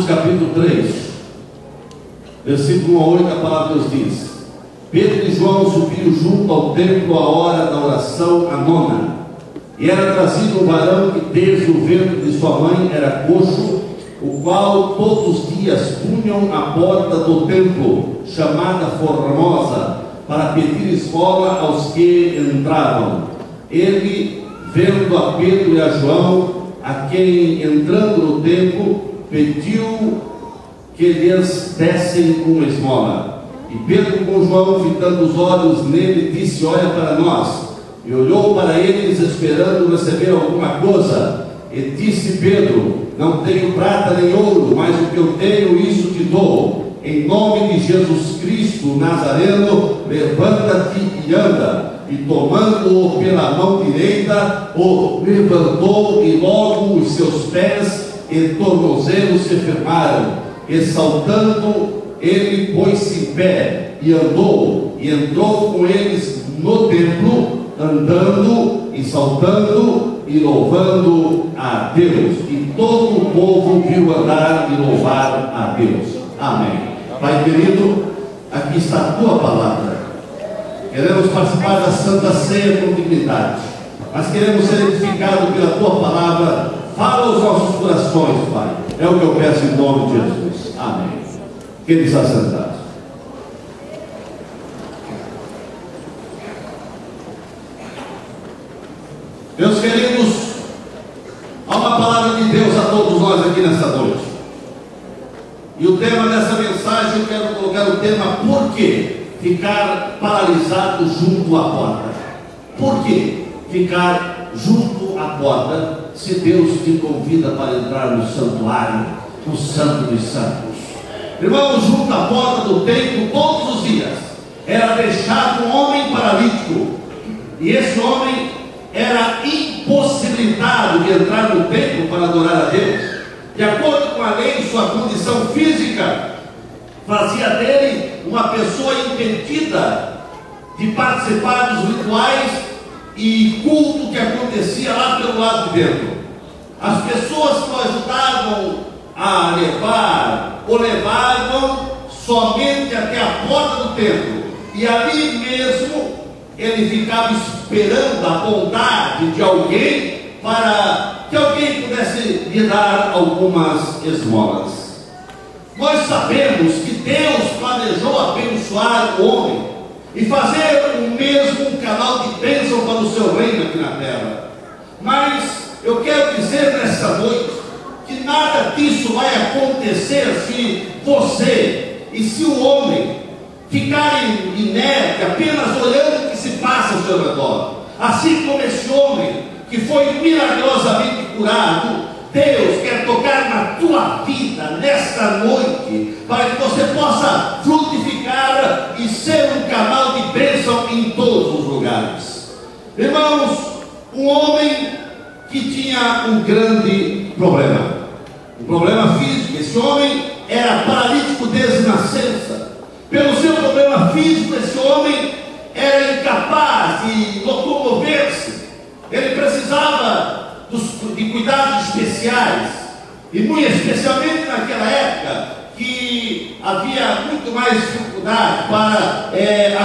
Atos capítulo 3, versículo 1 a 8, a palavra de Deus diz: Pedro e João subiram junto ao templo à hora da oração, a nona, e era trazido um varão que desde o ventre de sua mãe era coxo, o qual todos os dias punham à porta do templo, chamada Formosa, para pedir esmola aos que entravam. Ele, vendo a Pedro e a João, a quem entrando no templo, pediu que lhes dessem uma esmola. E Pedro com João, fitando os olhos nele, disse: olha para nós. E olhou para eles, esperando receber alguma coisa. E disse Pedro: não tenho prata nem ouro, mas o que eu tenho, isso te dou. Em nome de Jesus Cristo Nazareno, levanta-te e anda. E tomando-o pela mão direita, o levantou, e logo os seus pés e tornozelos se firmaram. E saltando, ele pôs-se em pé e andou, e entrou com eles no templo, andando e saltando e louvando a Deus. E todo o povo viu andar e louvar a Deus. Amém. Pai querido, aqui está a tua palavra. Queremos participar da Santa Ceia com dignidade, mas queremos ser edificados pela tua palavra. Fala aos nossos corações, Pai. É o que eu peço em nome de Jesus. Amém. Quem está sentado? Meus queridos, há uma palavra de Deus a todos nós aqui nessa noite. E o tema dessa mensagem, eu quero colocar o tema: por que ficar paralisado junto à porta? Por que ficar junto à porta se Deus te convida para entrar no santuário, no Santo dos Santos? Irmãos, junto à porta do templo, todos os dias, era deixado um homem paralítico. E esse homem era impossibilitado de entrar no templo para adorar a Deus. De acordo com a lei, sua condição física fazia dele uma pessoa impedida de participar dos rituais e culto que acontecia lá pelo lado de dentro. As pessoas que o ajudavam a levar, o levavam somente até a porta do templo, e ali mesmo ele ficava esperando a bondade de alguém para que alguém pudesse lhe dar algumas esmolas. Nós sabemos que Deus planejou abençoar o homem e fazer o mesmo um canal de bênção para o seu reino aqui na terra. Mas eu quero dizer nessa noite que nada disso vai acontecer se você e se o homem ficarem inerte, apenas olhando o que se passa ao seu redor. Assim como esse homem que foi milagrosamente curado, Deus quer tocar na tua vida nesta noite, para que você possa frutificar e ser um canal de bênção em todos os lugares. Irmãos, um homem que tinha um grande problema, um problema físico. Esse homem era paralítico desde nascença. Pelo seu problema físico, esse homem era incapaz de locomover-se. Ele precisava de cuidados especiais, e muito especialmente naquela época que havia muito mais dificuldade para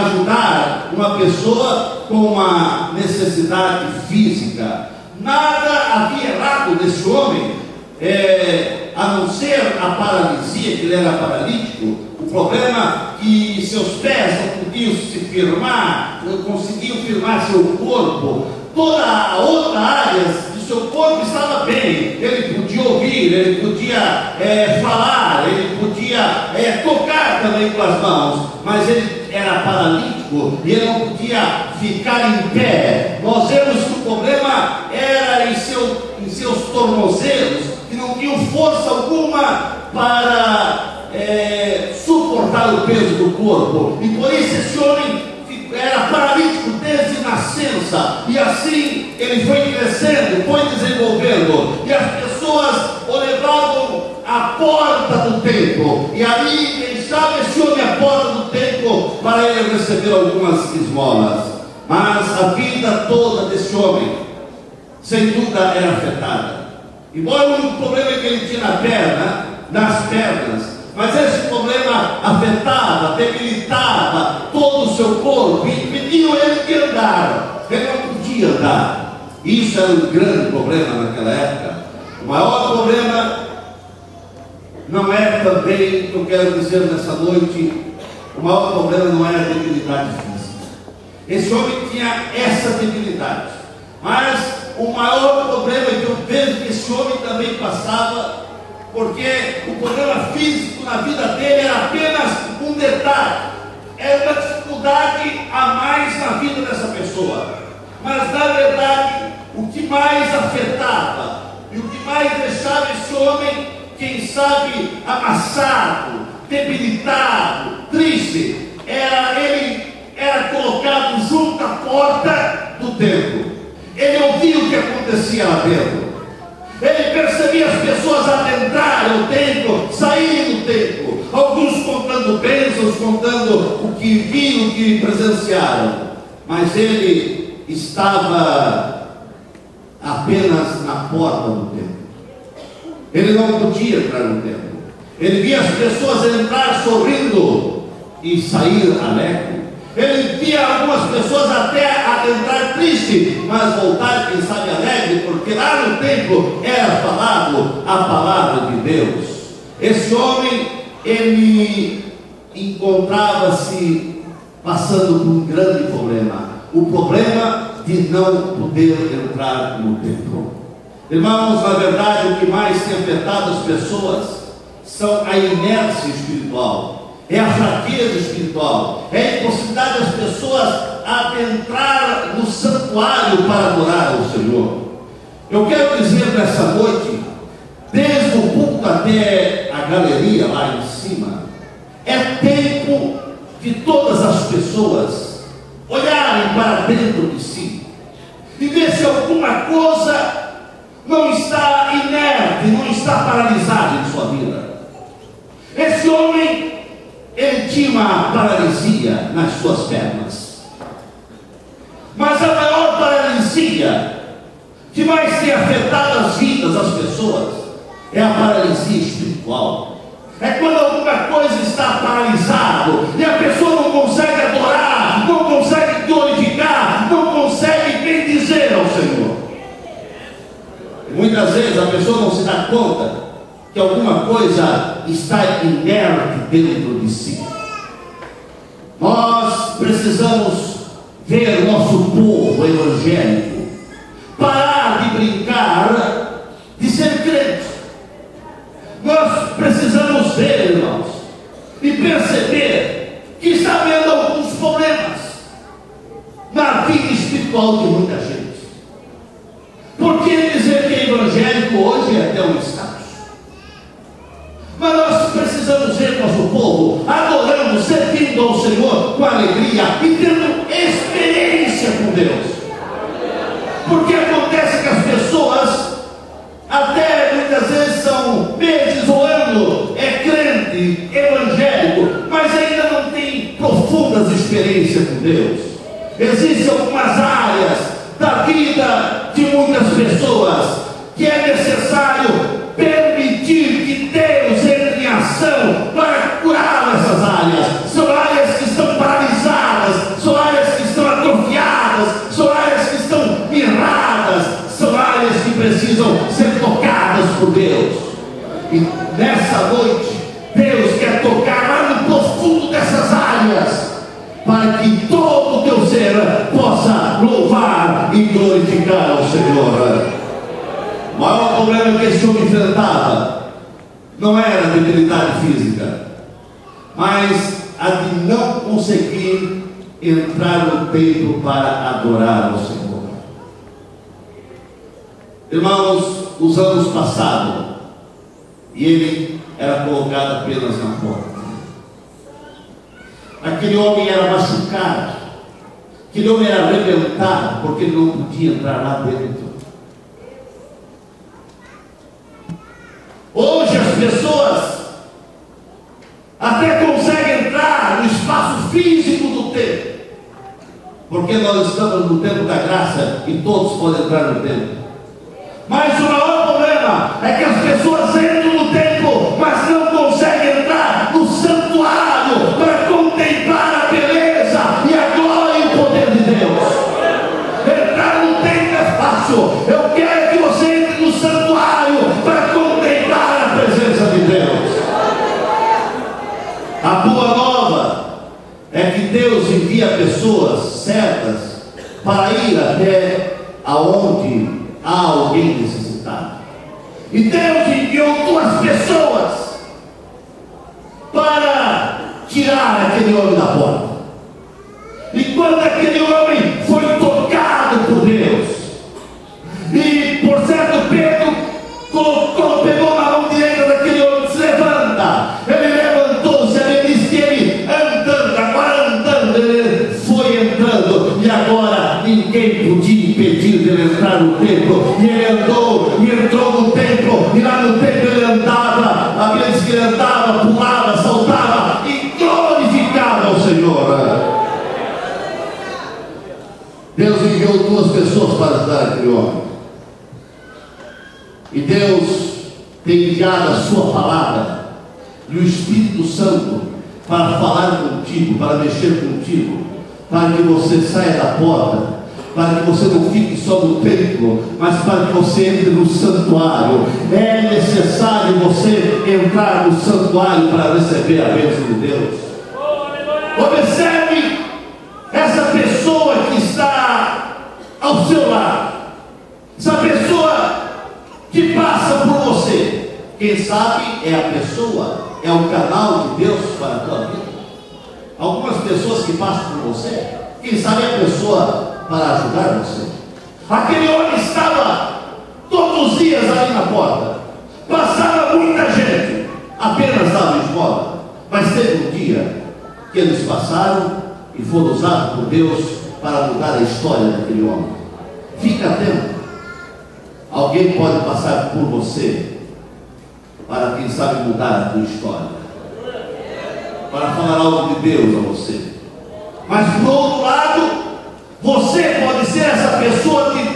ajudar uma pessoa com uma necessidade física. Nada havia errado nesse homem, a não ser a paralisia, que ele era paralítico. O problema que seus pés não podiam se firmar, não conseguiam firmar seu corpo. Toda a outra área do seu corpo estava bem. Ele podia ouvir, ele podia falar, ele podia tocar também com as mãos, mas ele era paralítico e ele não podia ficar em pé. Nós vemos que o problema era em seus tornozelos, que não tinham força alguma para suportar o peso do corpo, e por isso esse homem era paralítico desde nascença. E assim ele foi crescendo, foi desenvolvendo, e as pessoas o levavam à porta do templo, e ali deixava esse homem à porta do templo para ele receber algumas esmolas. Mas a vida toda desse homem, sem dúvida, era afetada. Embora o único problema que ele tinha na perna nas pernas, mas esse problema afetava, debilitava todo o seu corpo, impediu ele de andar, ele não podia andar. Isso era um grande problema naquela época. O maior problema não é também, eu quero dizer nessa noite, o maior problema não é a debilidade física. Esse homem tinha essa debilidade, mas o maior problema que eu vejo que esse homem também passava, porque o problema físico na vida dele era apenas um detalhe, era uma dificuldade a mais na vida dessa pessoa, mas na verdade o que mais afetava e o que mais deixava esse homem, quem sabe, amassado, debilitado, triste, ele era colocado junto à porta do templo. Ele ouvia o que acontecia lá dentro. Ele percebia as pessoas adentrarem o templo, saírem do templo, alguns contando bênçãos, contando o que viram, o que presenciaram, mas ele estava apenas na porta do templo. Ele não podia entrar no templo. Ele via as pessoas entrar sorrindo e sair alegre. Ele via algumas pessoas até adentrar triste, mas voltar, quem sabe, alegre, porque lá no templo era falado a palavra de Deus. Esse homem, ele encontrava-se passando por um grande problema, o problema de não poder entrar no templo. Irmãos, na verdade, o que mais tem afetado as pessoas são a inércia espiritual, é a fraqueza espiritual, é a impossibilidade das pessoas adentrar no santuário para adorar ao Senhor. Eu quero dizer nessa noite, desde o púlpito até a galeria lá em cima, é tempo de todas as pessoas olharem para dentro de si e ver se alguma coisa não está inerte, não está paralisada em sua vida. Esse homem, ele tinha uma paralisia nas suas pernas, mas a maior paralisia que mais tem afetado as vidas das pessoas é a paralisia espiritual. É quando alguma coisa está paralisada e a pessoa não consegue adorar, não consegue glorificar, não consegue bendizer ao Senhor. E muitas vezes a pessoa não se dá conta que alguma coisa está inerte dentro de si. Nós precisamos ver o nosso povo evangélico parar de brincar de ser crente. Nós precisamos ver, irmãos, e perceber que está havendo alguns problemas na vida espiritual de muita gente. Por que dizer que é evangélico hoje é até um status? Mas nós precisamos ver nosso povo adorando, servindo ao Senhor com alegria e tendo experiência com Deus. Porque acontece que as pessoas até muitas vezes são meses ou anos crente, evangélico, mas ainda não tem profundas experiências com Deus. Existem algumas áreas da vida de muitas pessoas que é necessário permitir que Deus entre em ação para curar essas áreas. São áreas que estão paralisadas, são áreas que estão atrofiadas, são áreas que estão mirradas, são áreas que precisam ser tocadas por Deus. E nessa noite, Deus quer tocar lá no profundo dessas áreas, para que todo o teu ser possa louvar e glorificar ao Senhor. O maior problema que esse homem enfrentava não era a debilidade física, mas a de não conseguir entrar no templo para adorar ao Senhor. Irmãos, os anos passados, e ele era colocado apenas na porta. Aquele homem era machucado, aquele homem era arrebentado, porque ele não podia entrar lá dentro. Hoje as pessoas até conseguem entrar no espaço físico do templo, porque nós estamos no tempo da graça e todos podem entrar no templo. Mas o maior problema é que as pessoas entram no templo, mas envia pessoas certas para ir até aonde há alguém necessitado. E Deus enviou 2 pessoas para tirar aquele homem da porta. E quando aquele homem foi tocado por Deus, e por certo Pedro pegou na mão direita daquele homem, se levanta, ele levantou-se, ele disse que ele andando, ele foi entrando, e agora ninguém podia impedir dele entrar no templo, e ele andou, e entrou no templo, e lá no templo ele andava, a Bíblia diz que ele andava, pulava, saltava, e glorificava ao Senhor. Deus enviou 2 pessoas para ajudar aquele homem. E Deus tem enviado a sua palavra e o Espírito Santo para falar contigo, para mexer contigo, para que você saia da porta, para que você não fique só no templo, mas para que você entre no santuário. É necessário você entrar no santuário para receber a bênção de Deus. Observe essa pessoa que está ao seu lado, essa pessoa que passa por você. Quem sabe é a pessoa, é o canal de Deus para a tua vida. Algumas pessoas que passam por você, quem sabe é a pessoa para ajudar você. Aquele homem estava todos os dias ali na porta, passava muita gente, apenas dava esmola, mas teve um dia que eles passaram e foram usados por Deus para mudar a história daquele homem. Fica atento. Alguém pode passar por você para, quem sabe, mudar a tua história, para falar algo de Deus a você. Mas por outro lado, você pode ser essa pessoa que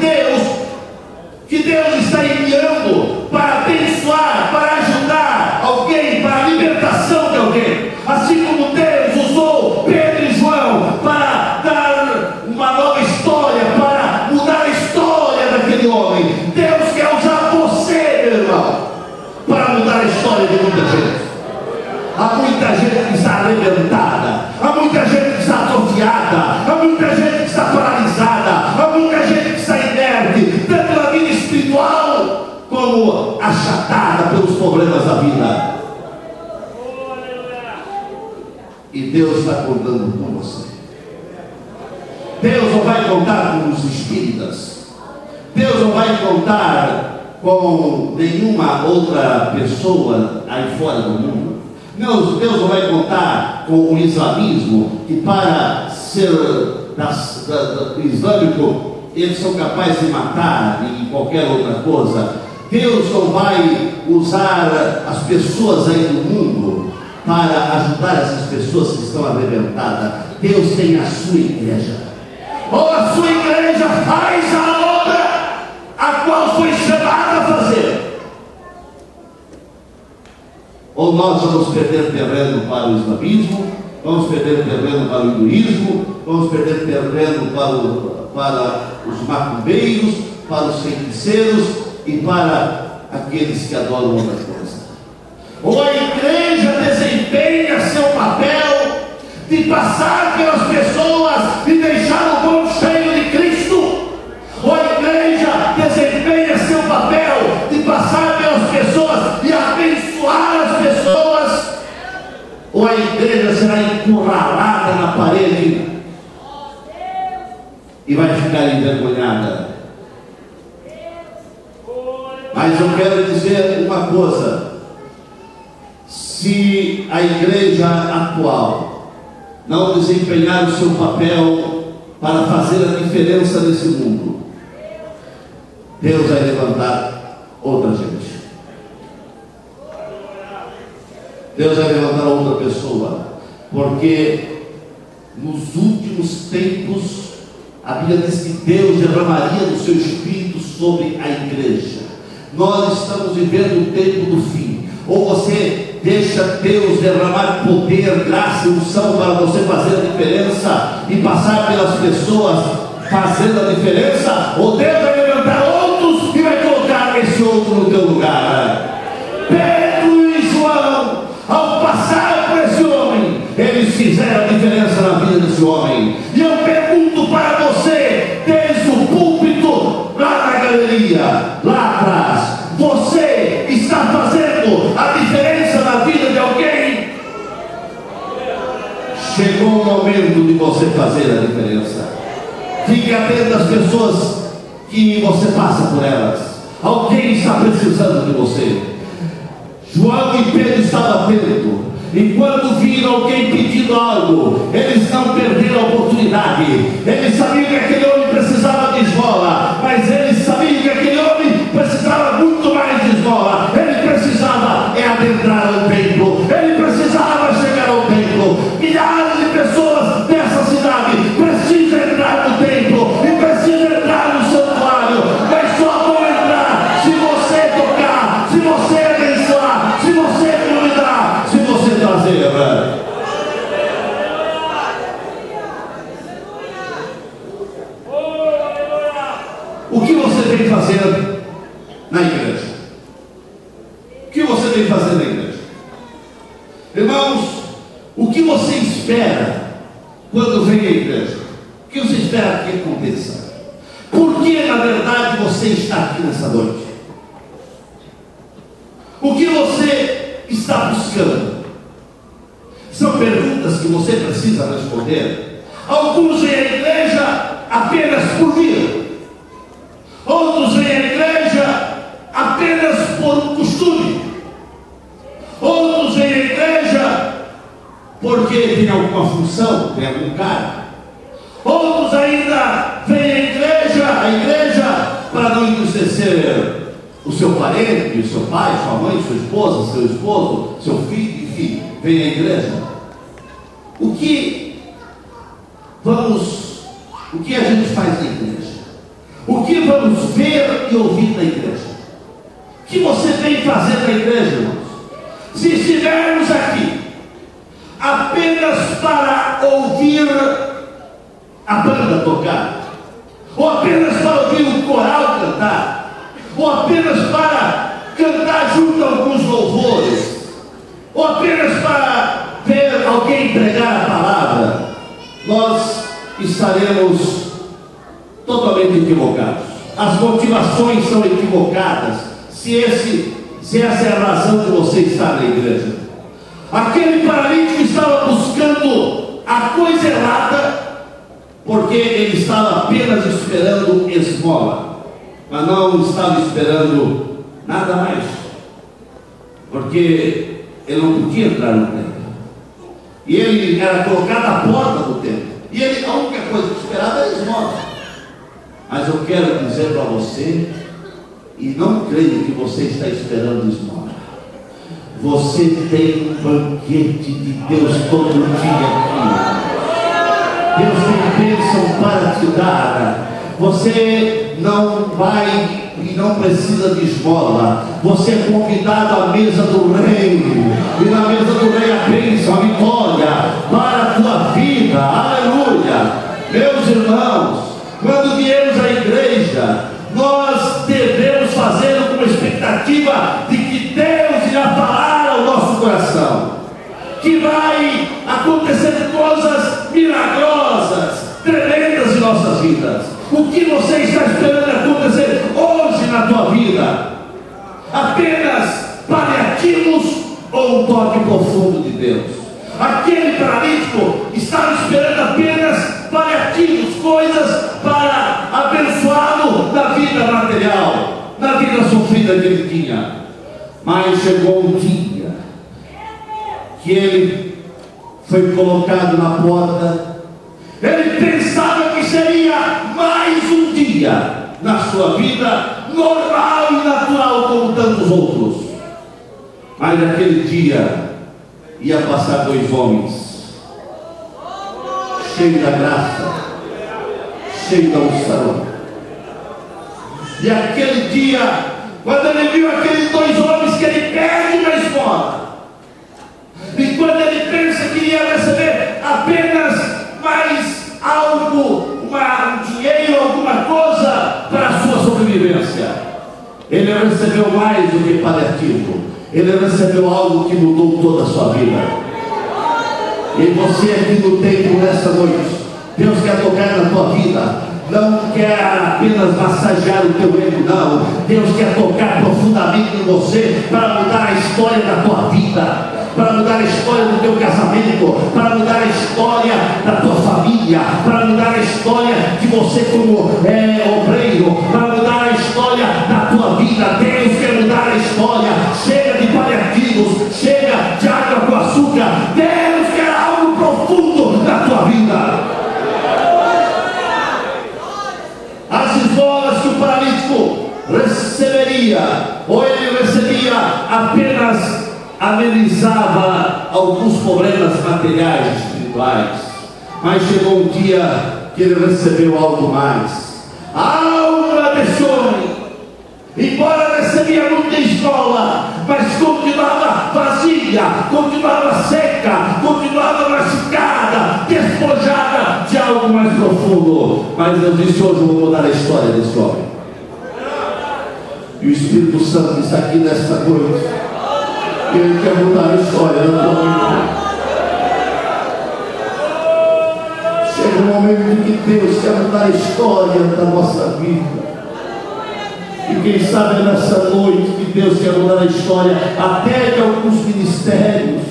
Deus está enviando para abençoar, para ajudar alguém, para a libertação de alguém. Assim como Deus usou Pedro e João para dar uma nova história, para mudar a história daquele homem. Deus quer usar você, meu irmão, para mudar a história de muita gente. Há muita gente que está arrebentada, há muita gente que está atrofiada, há muita gente que está paralisada, há muita gente que está inerte, tanto na vida espiritual como achatada pelos problemas da vida. E Deus está contando com você. Deus não vai contar com os espíritas, Deus não vai contar com nenhuma outra pessoa aí fora do mundo. Deus não vai contar com o islamismo, que para ser islâmico eles são capazes de matar e qualquer outra coisa. Deus não vai usar as pessoas aí do mundo para ajudar essas pessoas que estão arrebentadas. Deus tem a sua igreja. Ou a sua igreja faz a obra a qual foi chamada a fazer, ou nós vamos perder terreno para o islamismo, vamos perder terreno para o hinduísmo, vamos perder terreno para os macumbeiros, para os feiticeiros e para aqueles que adoram outra coisa. Ou a igreja desempenha seu papel de passar pelas pessoas e deixar o mundo cheio de Cristo, ou a igreja desempenha seu papel de passar pelas pessoas e abençoar as pessoas, ou a igreja será encurralada na parede e vai ficar envergonhada. Mas eu quero dizer uma coisa: se a igreja atual não desempenhar o seu papel para fazer a diferença nesse mundo, Deus vai levantar outra gente. Deus vai levantar outra pessoa, porque nos últimos tempos a Bíblia diz que Deus derramaria do seu Espírito sobre a igreja. Nós estamos vivendo o tempo do fim. Ou você deixa Deus derramar poder, graça e unção para você fazer a diferença e passar pelas pessoas fazendo a diferença, ou Deus vai levantar outros e vai colocar esse outro no teu lugar. Pedro e João, ao passar por esse homem, eles fizeram a diferença na vida desse homem. chegou o momento de você fazer a diferença. Fique atento às pessoas que você passa por elas. Alguém está precisando de você. João e Pedro estavam atentos. Enquanto viram alguém pedindo algo, eles não perderam a oportunidade. Eles sabiam que aquele homem precisava de esmola, mas eles sabiam que aquele homem precisava muito mais de esmola. Ele precisava adentrar o templo. Ele precisava chegar ao templo. Milhares de pessoas dessa cidade precisam entrar no templo e precisam entrar no santuário, mas só vão entrar se você tocar, se você abençoar, se você convidar, se você trazer. O que você vem fazendo na igreja? O que você vem fazendo na igreja? Irmãos, o que você espera quando vem à igreja? O que você espera que aconteça? Por que, na verdade, você está aqui nessa noite? O que você está buscando? São perguntas que você precisa responder. Alguns vêm à igreja apenas por vir. Outros vêm à igreja apenas por um costume. Outros vêm à igreja porque tem alguma função, tem algum cargo. Outros ainda vêm à igreja para não entristecer o seu parente, o seu pai, sua mãe, sua esposa, seu esposo, seu filho, enfim, vem à igreja. O que a gente faz na igreja? O que vamos ver e ouvir na igreja? O que você vem fazer na igreja, irmãos? Se estivermos aqui apenas para ouvir a banda tocar, ou apenas para ouvir o coral cantar, ou apenas para cantar junto a alguns louvores, ou apenas para ver alguém pregar a palavra, nós estaremos totalmente equivocados. As motivações são equivocadas. Se essa é a razão de você estar na igreja. Aquele paralítico estava buscando a coisa errada, porque ele estava apenas esperando esmola, mas não estava esperando nada mais, porque ele não podia entrar no templo, e ele era colocado à porta do templo, e ele, a única coisa que esperava era esmola. Mas eu quero dizer para você, e não creio que você está esperando esmola. Você tem um banquete de Deus todo dia aqui. Deus tem bênção para te dar. Você não vai e não precisa de esmola. Você é convidado à mesa do rei, e na mesa do rei a bênção, a vitória para a tua vida. Aleluia. Meus irmãos, quando viemos à igreja, nós devemos fazer com expectativa de que Deus irá falar ao nosso coração, que vai acontecer coisas milagrosas, tremendas em nossas vidas. O que você está esperando acontecer hoje na tua vida? Apenas paliativos ou um toque profundo de Deus? Aquele paralítico estava esperando apenas paliativos, coisas para abençoá-lo na vida material, na vida sofrida que ele tinha. Mas chegou um dia que ele foi colocado na porta. Ele pensava que seria mais um dia na sua vida normal e natural como tantos outros, mas naquele dia ia passar dois homens cheios da graça, cheios da unção. E aquele dia, quando ele viu aqueles dois homens que ele perde uma esmola, e quando ele pensa que ia receber apenas mais algo, um dinheiro, alguma coisa para a sua sobrevivência, ele recebeu mais do que paliativo. Ele recebeu algo que mudou toda a sua vida. E você aqui no templo nesta noite, Deus quer tocar na tua vida. Não quer apenas massagear o teu ego, não. Deus quer tocar profundamente em você para mudar a história da tua vida. para mudar a história do teu casamento, para mudar a história da tua família, para mudar a história de você como obreiro, para mudar a história da tua vida. Deus quer mudar a história. Chega de paliativos, chega de água com açúcar. Deus quer algo profundo na tua vida. As esmolas que o paralítico receberia, ou ele recebia, apenas amenizava alguns problemas materiais e espirituais. Mas chegou um dia que ele recebeu algo mais. A alma desse homem, embora recebia muita esmola, mas continuava vazia, continuava seca, continuava machucada, despojada de algo mais profundo. Mas Deus disse: hoje eu vou mudar a história desse homem. E o Espírito Santo está aqui nesta noite. Ele quer mudar a história da tua vida. Chega um momento em que Deus quer mudar a história da nossa vida. E quem sabe nessa noite que Deus quer mudar a história até de alguns ministérios.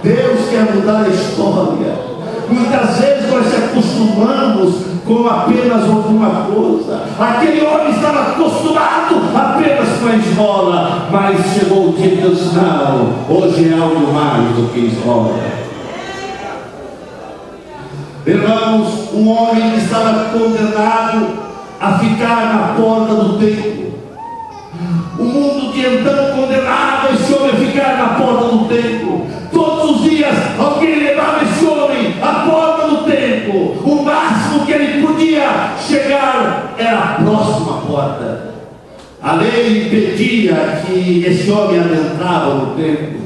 Deus quer mudar a história. Muitas vezes nós se acostumamos com apenas alguma coisa. Aquele homem estava acostumado apenas com a esmola, mas chegou o dia que Deus disse: não, hoje é algo mais do que esmola. Irmãos, um homem que estava condenado a ficar na porta do templo. O mundo de então condenava esse homem a ficar na porta do templo. Todos os dias alguém levava esse homem à porta do templo. O máximo que ele podia chegar era a próxima porta. A lei impedia que esse homem adentrava no templo.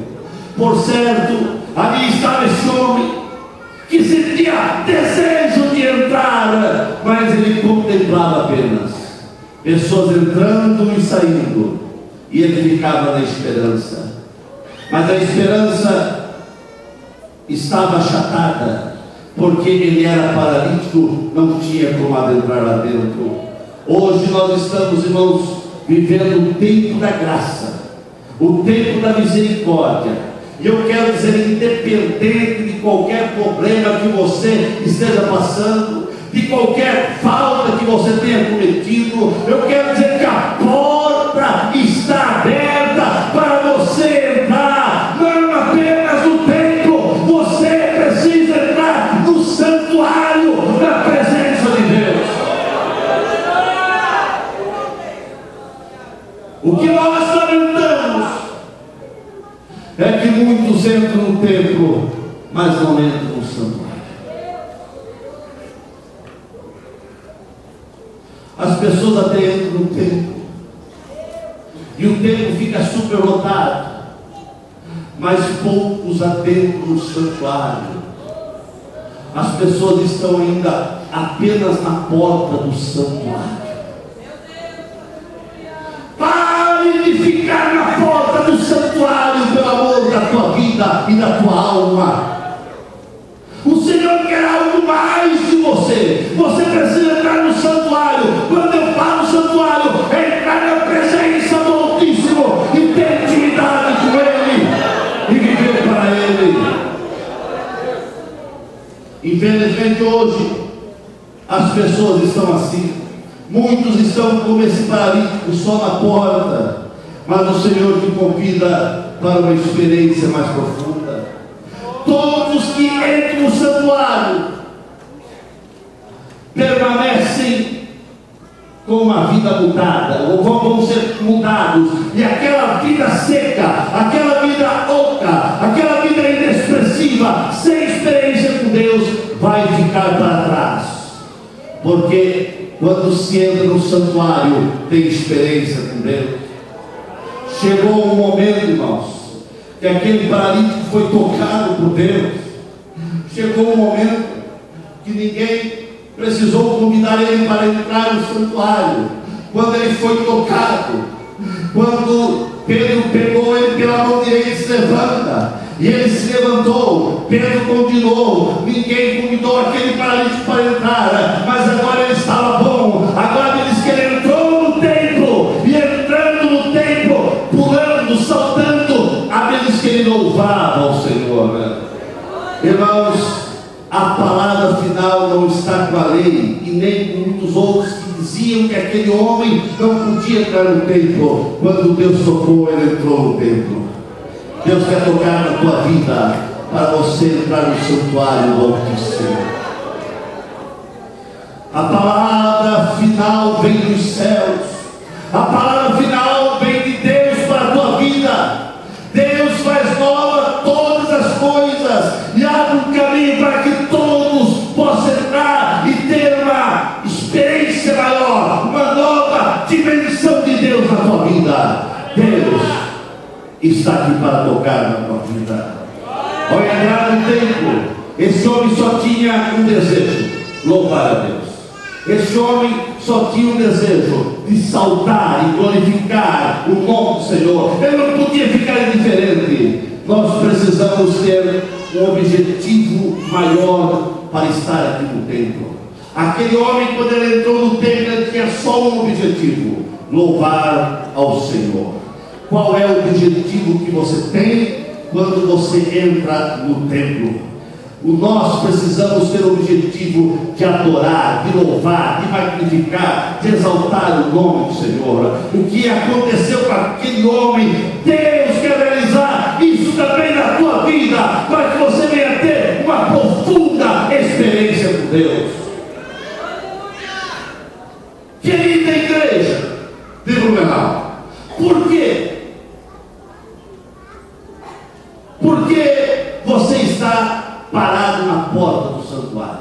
Por certo, ali estava esse homem que sentia desejo de entrar, mas ele contemplava apenas pessoas entrando e saindo, e ele ficava na esperança. Mas a esperança estava achatada, porque ele era paralítico, não tinha como adentrar lá dentro. Hoje nós estamos, irmãos, vivendo o tempo da graça, o tempo da misericórdia. E eu quero dizer, independente de qualquer problema que você esteja passando, de qualquer falta que você tenha cometido, eu quero dizer que a porta está aberta para você entrar, não apenas no templo. Você precisa entrar no santuário da presença de Deus. O que nós lamentamos é que muitos entram no templo, mas não entram no santuário. As pessoas até entram no templo, e o templo fica superlotado, mas poucos adentram no santuário. As pessoas estão ainda apenas na porta do santuário. Pare de ficar na porta do santuário, pelo amor da tua vida e da tua alma. O Senhor quer algo mais de você. Você precisa entrar no santuário. Quando eu falo santuário, é entrar na presença do Altíssimo e ter intimidade com Ele e viver para Ele. Infelizmente hoje as pessoas estão assim. Muitos estão como esse paralítico, só na porta. Mas o Senhor te convida para uma experiência mais profunda. Todos que entram no santuário permanecem com uma vida mudada, ou vão ser mudados, e aquela vida seca, aquela vida oca, aquela vida inexpressiva, sem experiência com Deus, vai ficar para trás. Porque quando se entra no santuário, tem experiência com Deus. Chegou um momento, irmãos, que aquele paralítico foi tocado por Deus. Chegou um momento que ninguém precisou convidar ele para entrar no santuário. Quando ele foi tocado, quando Pedro pegou ele pela mão direita e se levanta, e ele se levantou, Pedro continuou, ninguém convidou aquele paralítico para entrar, mas agora ele estava bom. Agora ele diz que ele entrou no templo, e entrando no templo, pulando, saltando, a diziam que aquele homem não podia entrar no templo. Quando Deus tocou, ele entrou no templo. Deus quer tocar na tua vida para você entrar no santuário do Altíssimo. A palavra final vem dos céus. A palavra final vem de Deus para a tua vida. Deus faz nova todas as coisas e abre um caminho para que todos possam entrar e ter uma experiência maior, uma nova dimensão de Deus na tua vida. Deus está aqui para tocar na tua vida. Ao entrar no templo, esse homem só tinha um desejo: louvar a Deus. Esse homem só tinha um desejo de saudar e glorificar o nome do Senhor. Ele não podia ficar indiferente. Nós precisamos ter um objetivo maior para estar aqui no templo. Aquele homem, quando ele entrou no templo, ele tinha só um objetivo: louvar ao Senhor. Qual é o objetivo que você tem quando você entra no templo? Nós precisamos ter o objetivo de adorar, de louvar, de magnificar, de exaltar o nome do Senhor. O que aconteceu com aquele homem, Deus quer realizar isso também na tua vida, para que você venha ter uma profunda experiência com Deus. Querida igreja de Blumenau, por quê? Porque você está parado na porta do santuário.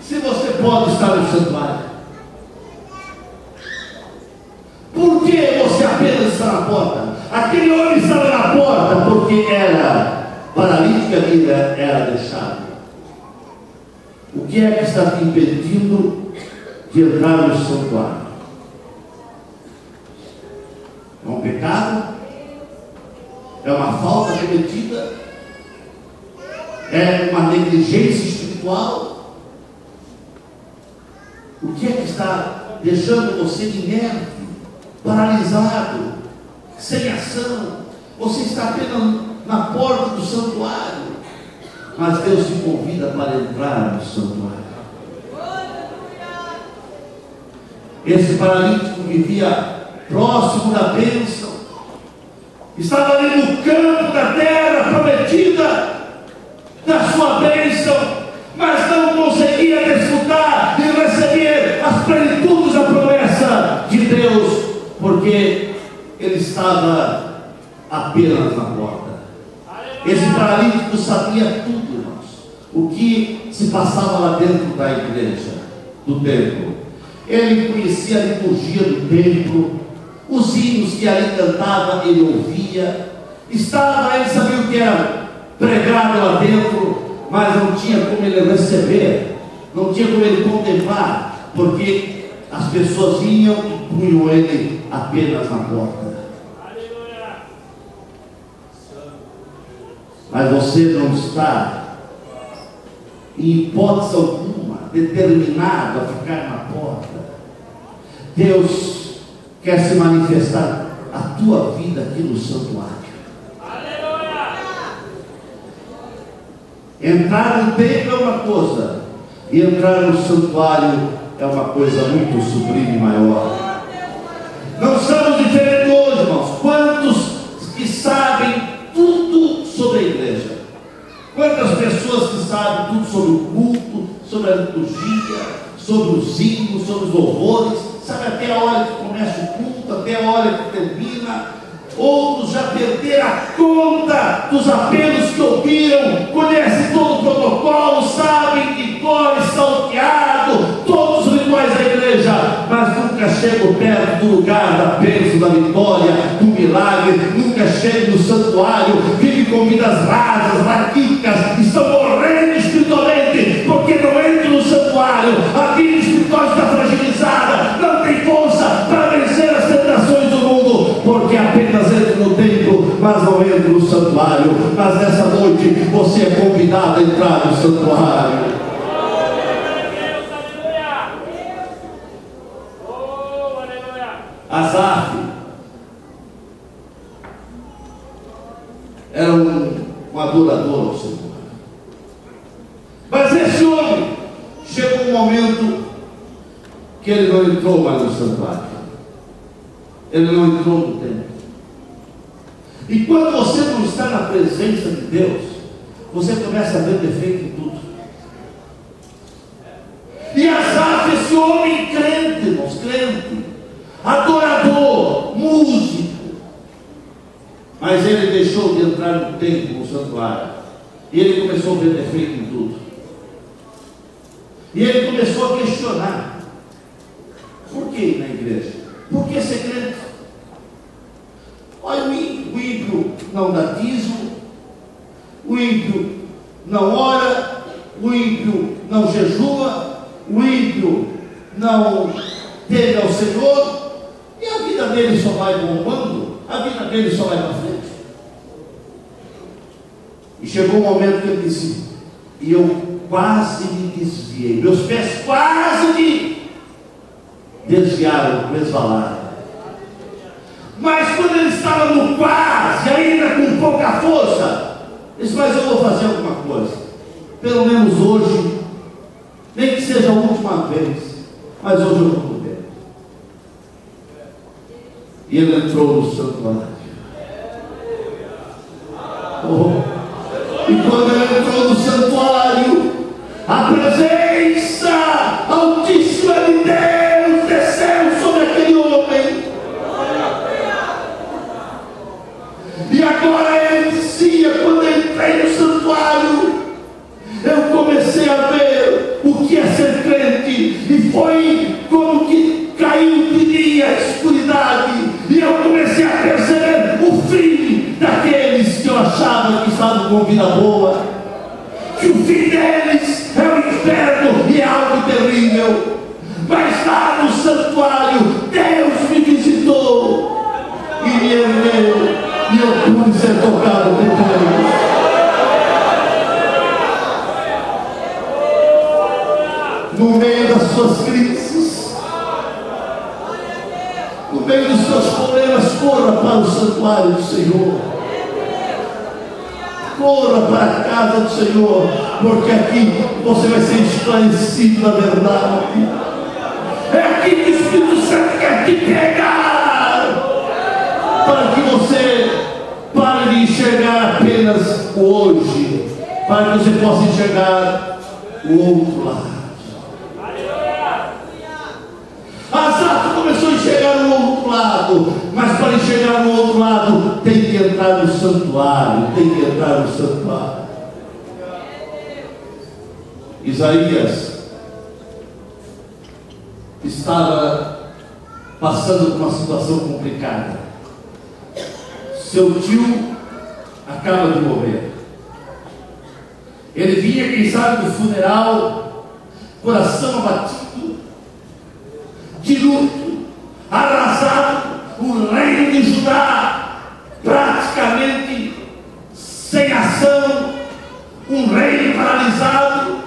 Se você pode estar no santuário, por que você apenas está na porta? Aquele homem estava na porta porque era paralítico, a vida era deixada. O que é que está te impedindo de entrar no santuário? É um pecado? É uma falta cometida? É uma negligência espiritual? O que é que está deixando você inerte, paralisado, sem ação? Você está apenas na porta do santuário, mas Deus te convida para entrar no santuário. Esse paralítico vivia próximo da bênção, estava ali no campo da terra prometida da sua bênção, mas não conseguia desfrutar e receber as plenitudes da promessa de Deus, porque ele estava apenas na porta. Esse paralítico sabia tudo, irmãos, o que se passava lá dentro da igreja, do templo. Ele conhecia a liturgia do templo, os hinos que ali cantava, ele ouvia, ele sabia o que era pregado lá dentro, mas não tinha como ele receber, não tinha como ele contemplar, porque as pessoas vinham e punham ele apenas na porta. Mas você não está, em hipótese alguma, determinado a ficar na porta. Deus quer se manifestar a tua vida aqui no santuário. Entrar no templo é uma coisa, e entrar no santuário é uma coisa muito sublime e maior. Não somos diferentes hoje, irmãos. Quantos que sabem tudo sobre a igreja? Quantas pessoas que sabem tudo sobre o culto, sobre a liturgia, sobre os hinos, sobre os louvores, sabe até a hora que começa o culto, até a hora que termina. Outros já perderam a conta dos apelos que ouviram, conhecem todo o protocolo, sabem de cor e salteado todos os rituais da igreja, mas nunca chegam perto do lugar da bênção, da vitória, do milagre, nunca chegam no santuário, vivem com vidas rasas, raquíticas, estão morrendo espiritualmente, porque não entram no santuário, a vida espiritual está fragilizada, não tem força para vencer as tentações do mundo, porque apenas entra no templo, mas não entra no santuário. Mas nessa noite você é convidado a entrar no santuário. Asaf era um adorador ao Senhor, mas esse homem chegou um momento que ele não entrou mais no santuário. Ele não entrou no templo. E quando você não está na presença de Deus, você começa a ver defeito em tudo. E Asaf, esse homem crente, irmãos, crente, adorador, músico, mas ele deixou de entrar no templo, no santuário, e ele começou a ver defeito em tudo. E ele começou a questionar: por que na igreja? Por que ser crente? Olha, o ímpio não dá dízimo, o ímpio não ora, o ímpio não jejua, o ímpio não teme ao Senhor, e a vida dele só vai bombando, a vida dele só vai para frente. E chegou um momento que ele disse, e eu quase me desviei, meus pés quase me desviaram, resvalaram. Mas quando ele estava no quase, ainda com pouca força, ele disse, mas eu vou fazer alguma coisa, pelo menos hoje, nem que seja a última vez, mas hoje eu vou poder. E ele entrou no santuário. E quando ele entrou no santuário, a presença altíssima de Deus desceu sobre aquele homem. E agora ele dizia, quando eu entrei no santuário, eu comecei a ver o que é ser crente, e foi como que caiu de mim a escuridade, e eu comecei a perceber o fim daqueles que eu achava que estavam com vida boa, que o fim deles é o inferno e é algo terrível. Mas lá no santuário, Deus me visitou e me ergueu, e eu pude ser tocado por Deus. No meio das suas crises, no meio dos seus problemas, corra para o santuário do Senhor. Corra para a casa do Senhor, porque aqui você vai ser esclarecido na verdade. É aqui que o Espírito Santo quer te pegar, para que você pare de enxergar apenas o hoje, para que você possa enxergar o outro lado. Asaf começou a enxergar no outro lado, mas para enxergar no outro lado tem que entrar no santuário, tem que entrar no santuário. Isaías estava passando por uma situação complicada. Seu tio acaba de morrer. Ele vinha, quem sabe, do funeral, coração abatido, de luto, arrasado, o reino de Judá praticamente sem ação, um reino paralisado,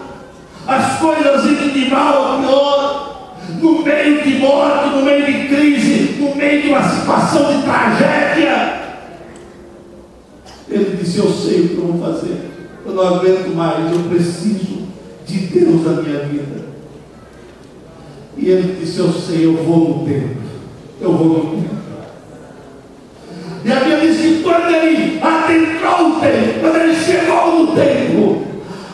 as coisas indo de mal a pior, no meio de morte, no meio de crise, no meio de uma situação de tragédia. Ele disse, eu sei o que eu vou fazer, eu não aguento mais, eu preciso de Deus na minha vida. E ele disse, eu sei, eu vou no templo, eu vou no templo. E a Bíblia diz que quando ele adentrou o templo, quando ele chegou no templo,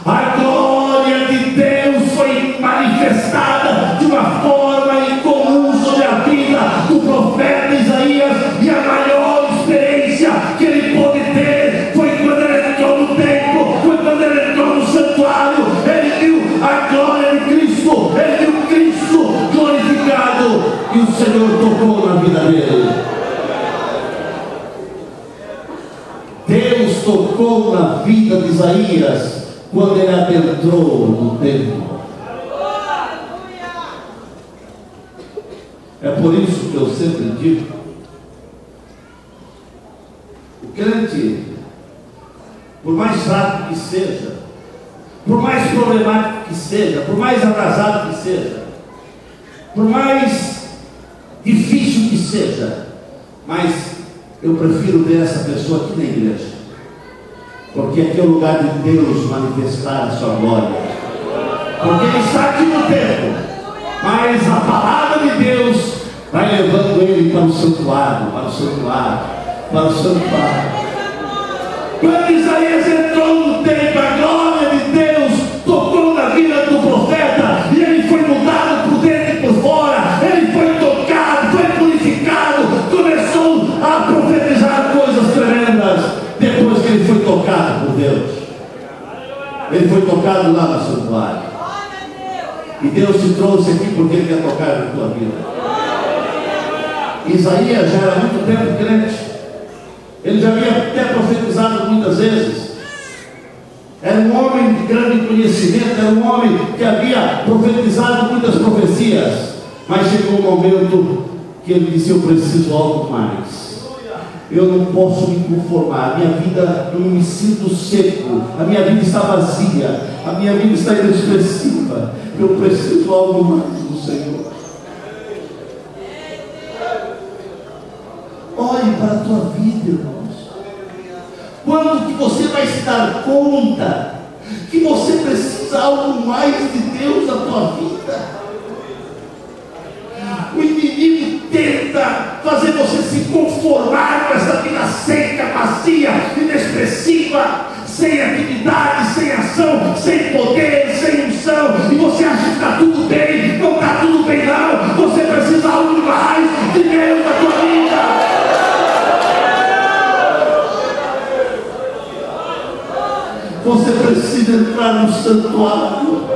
a glória de Deus foi manifestada de uma forma incomum sobre a vida do profeta Isaías, e a maior experiência que ele pôde ter foi quando ele entrou no templo, foi quando ele entrou no santuário. Ele viu a glória de Cristo, ele viu Cristo glorificado, e o Senhor tocou na vida dele. Deus tocou na vida de Isaías quando ele adentrou no templo. É por isso que eu sempre digo, o crente, por mais fraco que seja, por mais problemático que seja, por mais atrasado que seja, por mais difícil que seja, mas eu prefiro ver essa pessoa aqui na igreja, porque aqui é o lugar de Deus manifestar a sua glória, porque Ele está aqui no templo, Mas a palavra de Deus vai levando ele para o santuário, para o santuário, para o santuário. Quando Isaías entrou no templo, a glória de Deus tocou na vida do profeta, e ele foi mudado por dentro e por fora, ele foi tocado, foi purificado, começou a profetizar coisas tremendas, depois que ele foi tocado por Deus. Ele foi tocado lá no santuário, e Deus te trouxe aqui porque ele quer tocar na tua vida. Isaías já era há muito tempo crente, ele já havia até profetizado muitas vezes, era um homem de grande conhecimento, era um homem que havia profetizado muitas profecias, mas chegou um momento que ele disse: eu preciso algo mais, eu não posso me conformar, a minha vida, eu me sinto seco, a minha vida está vazia, a minha vida está inexpressiva, eu preciso algo mais do Senhor. Olhe para a tua vida, irmãos. Quando que você vai se dar conta que você precisa algo mais de Deus na tua vida? O inimigo tenta fazer você se conformar com essa vida seca, vazia, inexpressiva, sem atividade, sem ação, sem poder, sem unção, e você acha que está tudo bem. Não está tudo bem não. Você precisa de algo mais de Deus na tua vida. Você precisa entrar no santuário,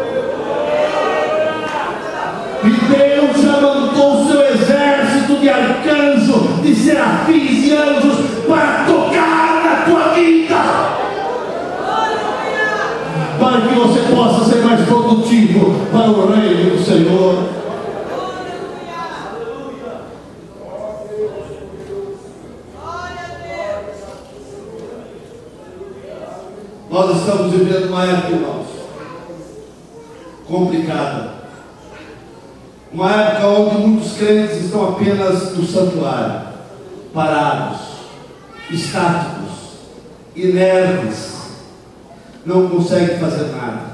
e Deus já mandou o seu exército de arcanjos, de serafins e anjos para tocar na tua vida, para que você possa ser mais produtivo para o reino do Senhor. Nós estamos vivendo uma época, irmãos, complicada. Uma época onde muitos crentes estão apenas no santuário, parados, estáticos, inertes, não conseguem fazer nada.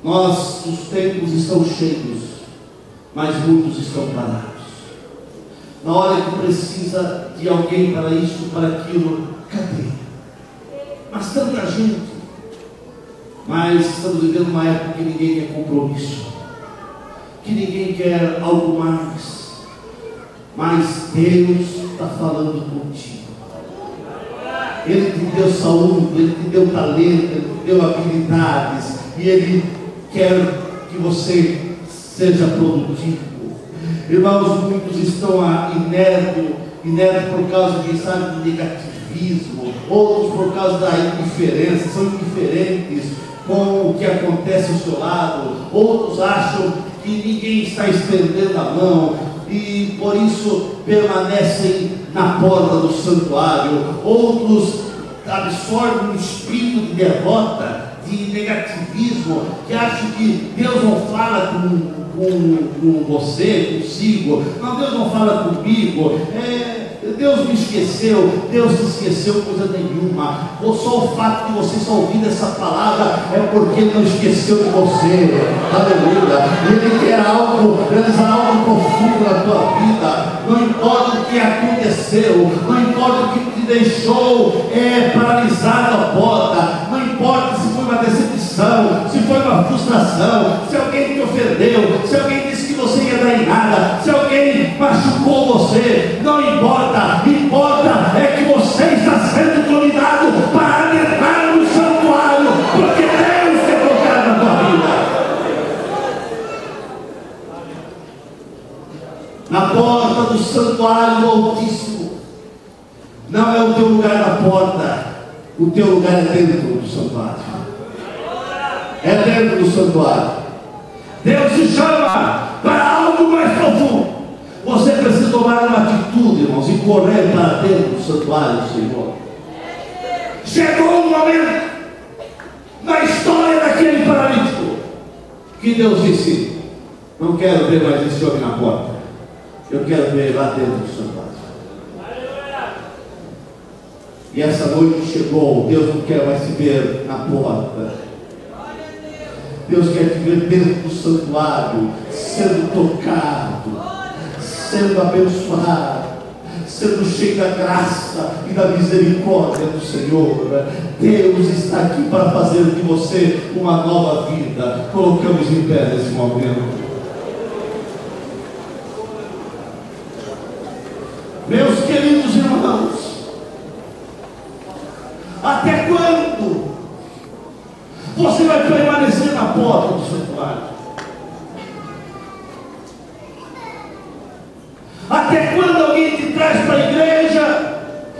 Os templos estão cheios, mas muitos estão parados. Na hora que precisa de alguém para isso, para aquilo, cadê? Mas tanta gente. Mas estamos vivendo uma época que ninguém quer compromisso, que ninguém quer algo mais. Mas Deus está falando contigo. Ele te deu saúde, Ele te deu talento, Ele te deu habilidades, e Ele quer que você seja produtivo. Irmãos, muitos estão inertes por causa, quem sabe, do negativismo, outros por causa da indiferença, são indiferentes com o que acontece ao seu lado, outros acham que ninguém está estendendo a mão e por isso permanecem na porta do santuário. Outros absorvem um espírito de derrota, de negativismo, que acham que Deus não fala com você, consigo. Não, Deus não fala comigo. Deus me esqueceu. Deus te esqueceu coisa nenhuma. Ou só o fato de você estar ouvindo essa palavra é porque Ele não esqueceu de você. Aleluia. Ele quer realizar algo profundo na tua vida. Não importa o que aconteceu, não importa o que te deixou paralisado à porta, não importa se foi uma decepção, se foi uma frustração, se alguém te ofendeu, se alguém disse que você ia dar em nada, se alguém machucou você, não importa. Importa é que você está sendo convidado para adentrar no santuário, porque Deus quer tocar na tua vida. Na porta do santuário do Altíssimo, não é o teu lugar na porta, o teu lugar é dentro do santuário. É dentro do santuário. Deus te chama para algo mais profundo. Você precisa tomar uma atitude, irmãos, e correr para dentro do santuário do Senhor. Chegou um momento na história daquele paralítico que Deus disse: não quero ver mais esse homem na porta, eu quero ver lá dentro do santuário. E essa noite chegou. Deus não quer mais se ver na porta. Deus quer te ver dentro do santuário, sendo tocado, sendo abençoado, sendo cheio da graça e da misericórdia do Senhor. Deus está aqui para fazer de você uma nova vida. Colocamos em pé nesse momento. Meus queridos irmãos, até quando você vai permanecer na porta do santuário? Até quando alguém te traz para a igreja,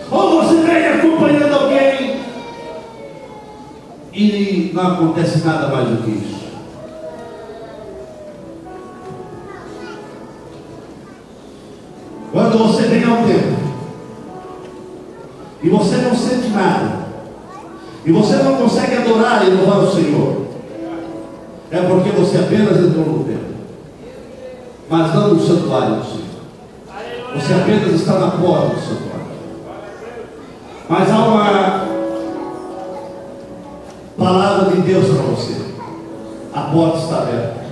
ou você vem acompanhando alguém e não acontece nada mais do que isso? Quando você vem ao templo e você não sente nada, e você não consegue adorar e louvar o Senhor, é porque você apenas entrou no templo, mas não no santuário do Senhor. Você apenas está na porta do santuário. Mas há uma palavra de Deus para você: a porta está aberta.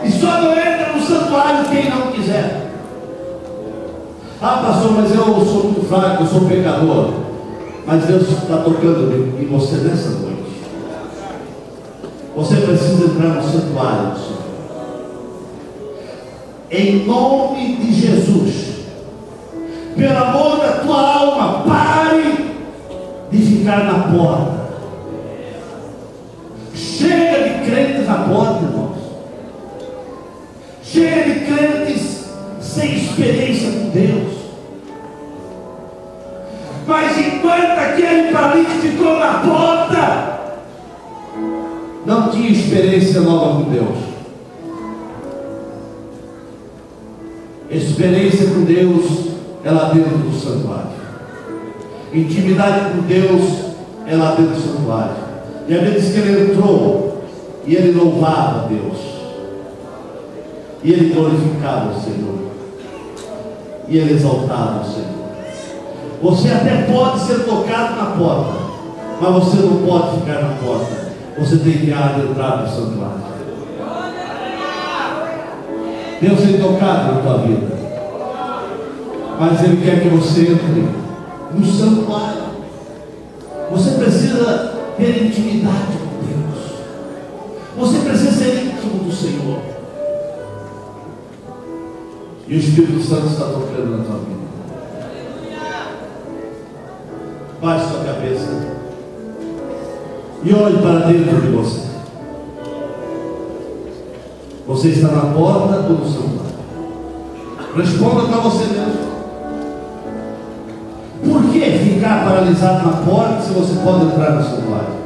E só não entra no santuário quem não quiser. Ah, pastor, mas eu sou muito fraco, eu sou pecador. Mas Deus está tocando em você nessa noite. Você precisa entrar no santuário do Senhor. Em nome de Jesus, pelo amor da tua alma, pare de ficar na porta. Chega de crentes na porta, irmãos. Chega de crentes sem experiência com Deus. Mas enquanto aquele paralítico ficou na porta, não tinha experiência nova com Deus. Experiência com Deus é lá dentro do santuário. Intimidade com Deus é lá dentro do santuário. E a Bíblia diz que ele entrou e ele louvava a Deus, e ele glorificava o Senhor, e ele exaltava o Senhor. Você até pode ser tocado na porta, mas você não pode ficar na porta. Você tem que adentrar no santuário. Deus tem tocado na tua vida, mas Ele quer que você entre no santuário. Você precisa ter intimidade com Deus. Você precisa ser íntimo do Senhor. E o Espírito Santo está tocando na tua vida. Baixe sua cabeça e olhe para dentro de você. Você está na porta ou no santuário? Responda para você mesmo. Por que ficar paralisado na porta se você pode entrar no santuário?